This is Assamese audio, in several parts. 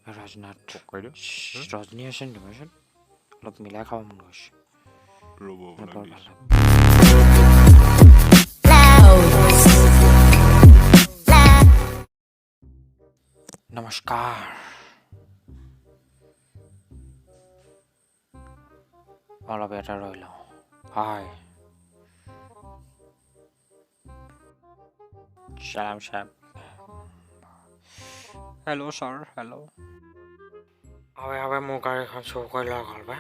Rajnath. Rajni asen dimasan. Lop milai khawa mon gosh. Namaskar. All better roilo. Hi. Salam sab. Hello sir, hello. Abe mo gari khan show koi la gal ba.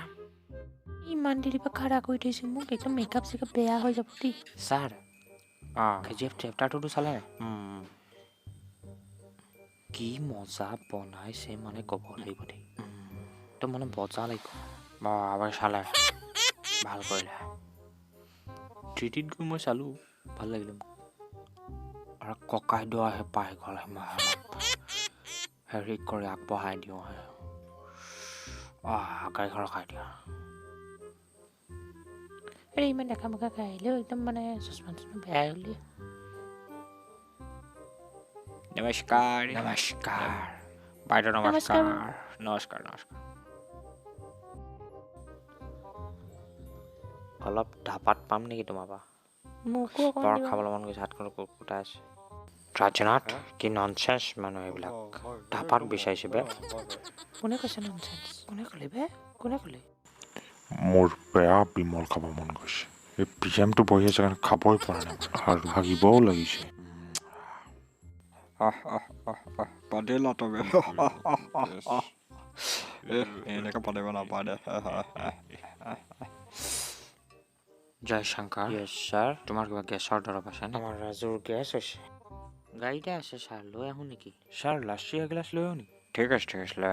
ইমান দেৰি পৰা খাৰা কৰি থৈছো মোক একদম মেকআপ চেকআপ বেয়া হৈ যাব দেই Sir. KGF chapter 2 চালে কি মজা বনাইছে মানে কব লাগিব দেই তো মানে বজা লাগিব বা আবার চালে ভাল কৰিলে ট্ৰিটিত গৈ মই চালো ভাল লাগিলে মোক আৰু ককাই দোৱা হে পাই গ'ল হেৰি কৰি আগবঢ়াই দিওঁ হে গাড়ীখন ৰখাই দিয়া আৰে ইমান দেখা মুখা খাইলে একদম মানে চশমা বেয়া হলি নমস্কাৰ নমস্কাৰ বাইদেউ নমস্কাৰ নমস্কাৰ নমস্কাৰ অলপ ধাপাত পাম নেকি তোমাৰ পৰা মোকো বৰ খাবলৈ মন গৈছে হাতখন কুকুটা আছে ৰাজনাথ কি ননচেন্স মানুহ এইবিলাক ধাপাত বিচাৰিছে বে কোনে কৈছে ননসেন্স কোনে ক'লে বে কোনে ক'লে মোৰ বেয়া বিমল খাব মন গৈছে এই পিএমটো বহি আছে কাৰণে খাবই পৰা নাই আৰু ভাগিবও লাগিছে Padilla tog এনেকে পাতিব নাপায় দে জয় শংকৰ ইয়েছ ছাৰ তোমাৰ কিবা গেছৰ দৰৱ আছে নে আমাৰ ৰাজুৰ গেছ হৈছে গাড়ীতে আছে ছাৰ লৈ আহোঁ নেকি ছাৰ লাচি এগিলাচ লৈ আহোঁ নেকি ঠিক আছে লৈ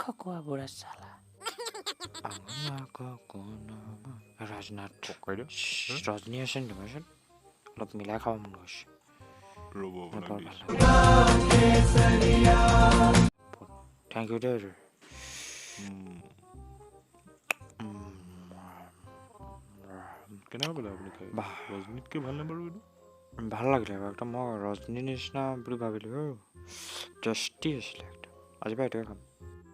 খকুৱা বুঢ়া চালা ৰাজনাথ ৰজনী আছেন দিমাচোন অলপ মিলাই খাব মন গৈছে Thank you, dear. কেনেকুৱা বোলে আপুনি খাই ৰজনীতকৈ ভাল নে বাৰু এইটো ভাল লাগিলে একদম মই ৰজনী নিচিনা বুলি ভাবিলোঁ টেষ্টি আছিলে একদম আজি পৰা এইটোৱে খাম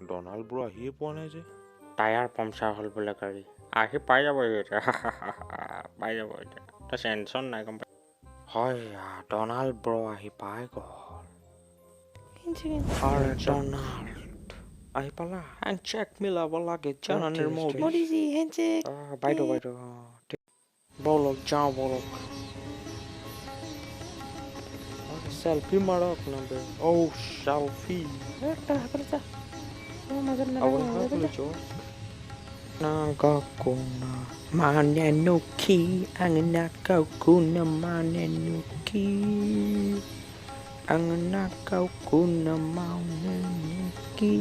ডনাল্ড ব্ৰ আহিয়ে পোৱা নাই যে টায়াৰ পামচাৰ হ'ল বোলে গাড়ী আহি পাই যাব এতিয়া পাই যাব এতিয়া তই টেনশ্যন নাই গম পাই হয় ডনাল্ড ব্ৰ আহি পাই গ'ল ডনাল্ড আহি পালা হেণ্ডশেক মিলাব লাগে জানানে মৰিজি হেণ্ডশেক বাইদেউ বলক যাওঁ বলক সেলফি মাৰক না বে সেলফি একটা হাতে যা ও মজা না Nagakuna manenuki ang nakakuna manenuki ang nakakuna manenuki